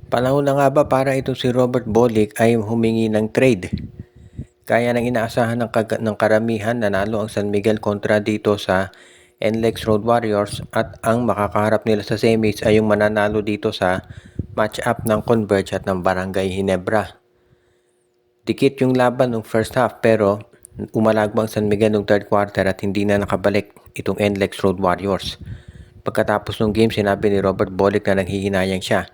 Panahon na nga ba para itong si Robert Bolick ay humingi ng trade? Kaya ng inaasahan ng karamihan, nanalo ang San Miguel kontra dito sa NLEX Road Warriors at ang makakaharap nila sa semis ay yung mananalo dito sa match-up ng Converge at ng Barangay Ginebra. Dikit yung laban ng first half pero umalagba ang San Miguel ng third quarter at hindi na nakabalik itong NLEX Road Warriors. Pagkatapos ng game, sinabi ni Robert Bolick na nanghihinayang siya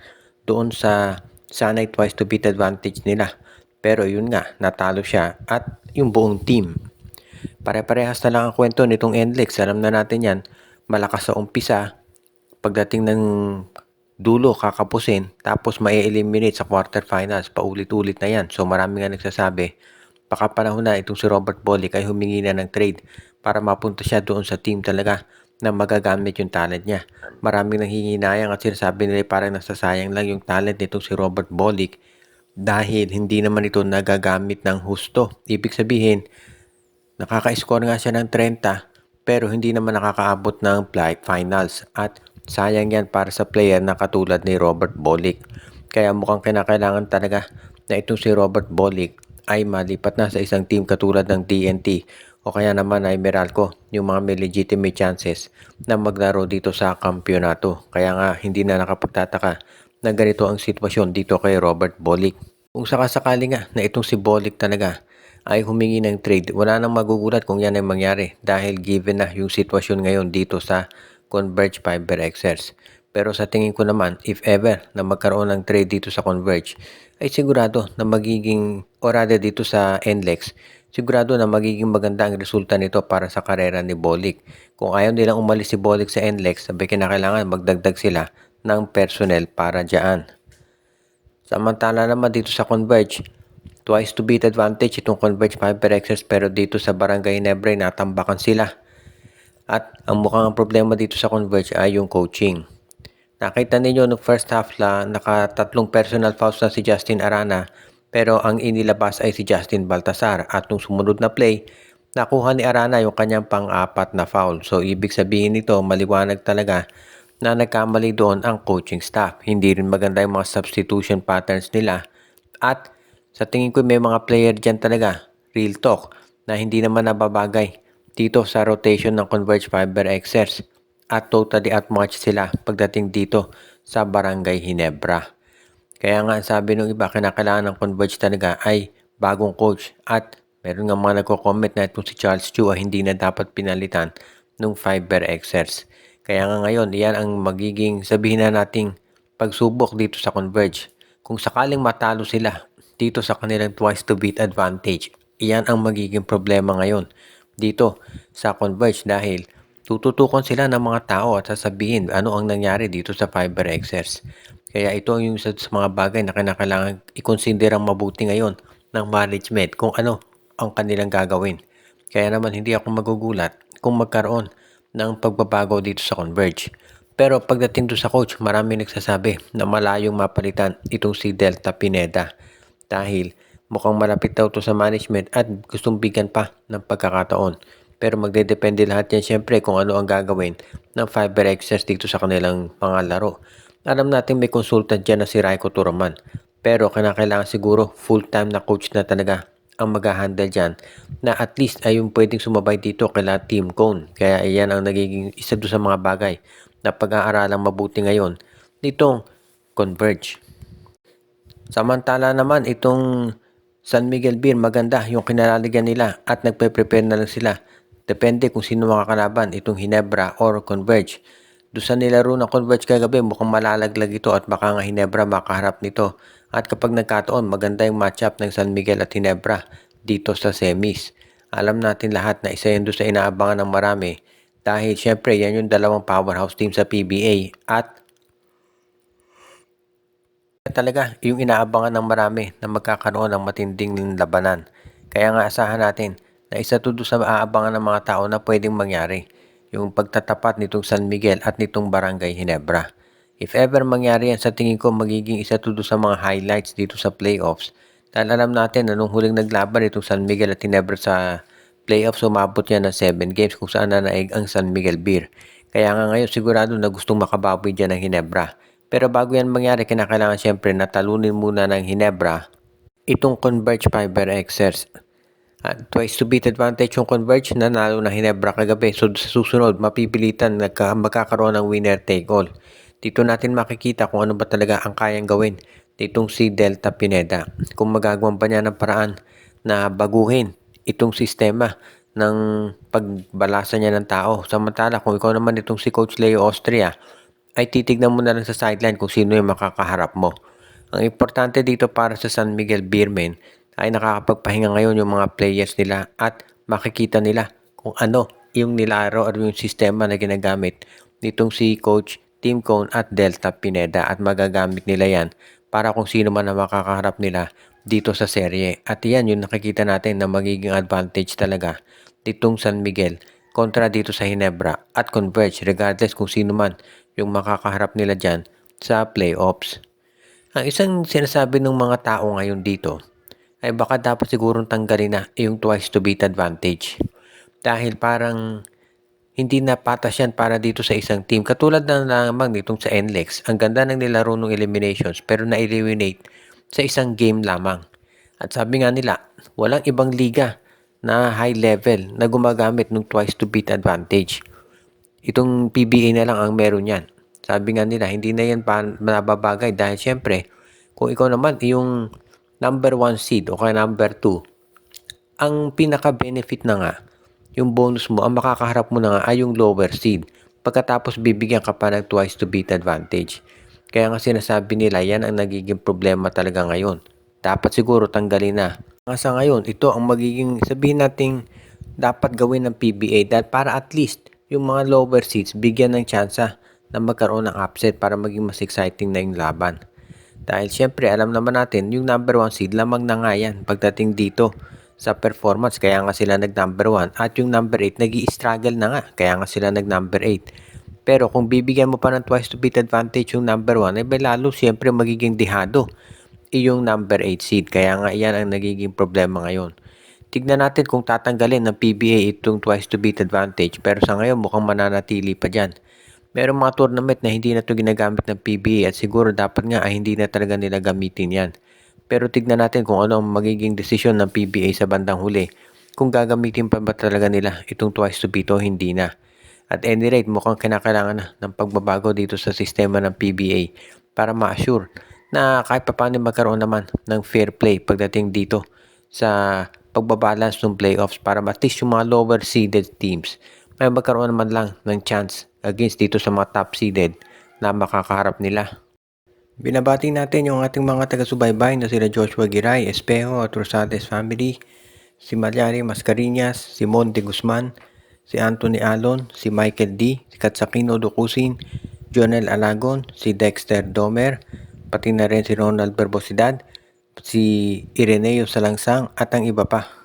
doon sa sanay twice to beat advantage nila. Pero yun nga, natalo siya at yung buong team. Pare-parehas na lang ang kwento nitong NLEX. Alam na natin yan, malakas sa umpisa, pagdating ng dulo kakapusin, tapos ma-eliminate sa quarterfinals, paulit-ulit na yan. So marami nga nagsasabi, baka panahon na itong si Robert Bolick ay humingi na ng trade para mapunta siya doon sa team talaga na magagamit yung talent niya. Maraming nanghihinayang at sinasabi nila parang nasasayang lang yung talent nitong si Robert Bolick dahil hindi naman ito nagagamit ng husto. Ibig sabihin, nakaka-score nga siya ng 30 pero hindi naman nakakaabot ng finals at sayang yan para sa player na katulad ni Robert Bolick. Kaya mukhang kinakailangan talaga na itong si Robert Bolick ay malipat na sa isang team katulad ng TNT o kaya naman ay Meralco, yung mga may legitimate chances na maglaro dito sa kampyonato. Kaya nga hindi na nakapagtataka na ganito ang sitwasyon dito kay Robert Bolick. Kung sakasakali nga na itong si Bolick talaga ay humingi ng trade, wala nang magugulat kung yan ay mangyari dahil given na yung sitwasyon ngayon dito sa Converge Fiber Xers. Pero sa tingin ko naman, if ever na magkaroon ng trade dito sa Converge, ay sigurado na magiging, o rather dito sa NLEX, sigurado na magiging maganda ang resulta nito para sa karera ni Bolick. Kung ayaw nilang umalis si Bolick sa NLEX, sabi kinakailangan magdagdag sila ng personnel para dyan. Samantala naman dito sa Converge, twice to beat advantage itong Converge Fiber Xers pero dito sa Barangay Ginebra natambakan sila. At ang mukhang problema dito sa Converge ay yung coaching. Nakita ninyo no first half nakatatlong personal fouls na si Justin Arana pero ang inilabas ay si Justin Baltasar at nung sumunod na play, nakuha ni Arana yung kanyang pang-apat na foul. So ibig sabihin nito maliwanag talaga na nagkamali doon ang coaching staff. Hindi rin maganda yung mga substitution patterns nila at sa tingin ko may mga player dyan talaga, real talk, na hindi naman nababagay dito sa rotation ng Converge Fiber Xers at totally outmatched sila pagdating dito sa Barangay Ginebra. Kaya nga sabi ng iba, kinakailangan ng Converge talaga ay bagong coach at meron nga mga nagko-comment na itong si Charles Chu ay hindi na dapat pinalitan ng Fiber Xers. Kaya nga ngayon, iyan ang magiging sabihin na nating pagsubok dito sa Converge. Kung sakaling matalo sila dito sa kanilang twice to beat advantage, iyan ang magiging problema ngayon dito sa Converge dahil tututukan sila ng mga tao at sasabihin ano ang nangyari dito sa Fiber Xers. Kaya ito yung isa sa mga bagay na kinakailangan i-consider ang mabuti ngayon ng management kung ano ang kanilang gagawin. Kaya naman hindi ako magugulat kung magkaroon ng pagbabago dito sa Converge. Pero pagdating doon sa coach, marami nagsasabi na malayong mapalitan itong si Delta Pineda dahil mukhang malapit daw to sa management at gustong bigyan pa ng pagkakataon. Pero magdedepende lahat yan syempre kung ano ang gagawin ng Fiber Xers dito sa kanilang mga laro. Alam natin may consultant dyan na si Raiko Turaman. Pero kinakailangan siguro full-time na coach na talaga ang mag-handle dyan na at least ay yung pwedeng sumabay dito kila Team Cone. Kaya iyan ang nagiging isa doon sa mga bagay na pag-aaralang mabuti ngayon nitong Converge. Samantala naman itong San Miguel Beer maganda yung kinalaligan nila at nagpe-prepare na lang sila. Depende kung sino makakalaban itong Ginebra or Converge. Doon sa nilaro ng Converge kagabi mukhang malalaglag ito at baka nga Ginebra makaharap nito. At kapag nagkataon maganda yung matchup ng San Miguel at Ginebra dito sa semis. Alam natin lahat na isa yun doon sa inaabangan ng marami dahil syempre yan yung dalawang powerhouse team sa PBA at talaga yung inaabangan ng marami na magkakaroon ng matinding labanan. Kaya nga asahan natin na isa to sa maaabangan ng mga tao na pwedeng mangyari. Yung pagtatapat nitong San Miguel at nitong Barangay Ginebra. If ever mangyari yan, sa tingin ko magiging isa to sa mga highlights dito sa playoffs. Dahil alam natin na nung huling naglaban itong San Miguel at Ginebra sa playoffs, umabot yan ng 7 games kung saan nanaig ang San Miguel Beer. Kaya nga ngayon sigurado na gustong makabawi dyan ng Ginebra Pero bago yan mangyari, kinakailangan syempre na talunin muna ng Hinebra itong Converge Fiber Xers. At twice to beat advantage yung Converge, nanalo na Hinebra kagabi. So sa susunod, mapipilitan magkakaroon ng winner take all. Dito natin makikita kung ano ba talaga ang kayang gawin nitong si Delta Pineda. Kung magagawa pa niya ng paraan na baguhin itong sistema ng pagbalasa niya ng tao. Samantala kung ikaw naman itong si Coach Leo Austria, ay titignan mo na lang sa sideline kung sino yung makakaharap mo. Ang importante dito para sa San Miguel Beermen ay nakakapagpahinga ngayon yung mga players nila at makikita nila kung ano yung nilaro at yung sistema na ginagamit nitong si Coach Tim Cone at Delta Pineda, at magagamit nila yan para kung sino man ang makakaharap nila dito sa serye. At yan yung nakikita natin na magiging advantage talaga ditong San Miguel kontra dito sa Hinebra at Converge, regardless kung sino man yung makakaharap nila dyan sa playoffs. Ang isang sinasabi ng mga tao ngayon dito ay baka dapat sigurong tanggalin na yung twice to beat advantage. Dahil parang hindi na patas yan para dito sa isang team. Katulad na lamang nitong sa NLEX, ang ganda ng nilaro ng eliminations pero na-eliminate sa isang game lamang. At sabi nga nila, walang ibang liga na high level na gumagamit ng twice to beat advantage. Itong PBA na lang ang meron yan. Sabi nga nila, hindi na yan nababagay dahil syempre, kung ikaw naman yung number 1 seed o kaya number 2, ang pinaka-benefit na nga, yung bonus mo, ang makakaharap mo na nga ay yung lower seed. Pagkatapos bibigyan ka pa ng twice to beat advantage. Kaya nga sinasabi nila, yan ang nagiging problema talaga ngayon. Dapat siguro tanggalin na. Nga sa ngayon, ito ang magiging, sabihin nating dapat gawin ng PBA dahil para at least yung mga lower seeds bigyan ng tsansa na magkaroon ng upset para maging mas exciting na yung laban. Dahil syempre alam naman natin yung number 1 seed lamang na nga yan pagdating dito sa performance, kaya nga sila nag number 1, at yung number 8 nag-i-struggle na nga kaya nga sila nag number 8. Pero kung bibigyan mo pa ng twice to beat advantage yung number 1, ay lalo syempre magiging dihado yung number 8 seed. Kaya nga yan ang nagiging problema ngayon. Tignan natin kung tatanggalin ng PBA itong twice to beat advantage, pero sa ngayon mukhang mananatili pa dyan. Merong mga tournament na hindi na ito ginagamit ng PBA at siguro dapat nga ay hindi na talaga nila gamitin yan. Pero tignan natin kung ano ang magiging desisyon ng PBA sa bandang huli. Kung gagamitin pa ba talaga nila itong twice to beat o hindi na. At any rate, mukhang kinakailangan na ng pagbabago dito sa sistema ng PBA para ma-assure na kahit pa paano magkaroon naman ng fair play pagdating dito sa pagbabalance ng playoffs para at least yung mga lower seeded teams may magkaroon naman lang ng chance against dito sa mga top seeded na makakaharap nila. Binabati natin yung ating mga taga-subaybay na sila Joshua Giray, Espejo at Rosales family, si Malyari Mascareñas, si Monte Guzman, si Anthony Alon, si Michael D, si Katsakino Ducusin, Jonel Alagon, si Dexter Domer, pati na rin si Ronald Berbosidad, si Ireneo Salangsang at ang iba pa.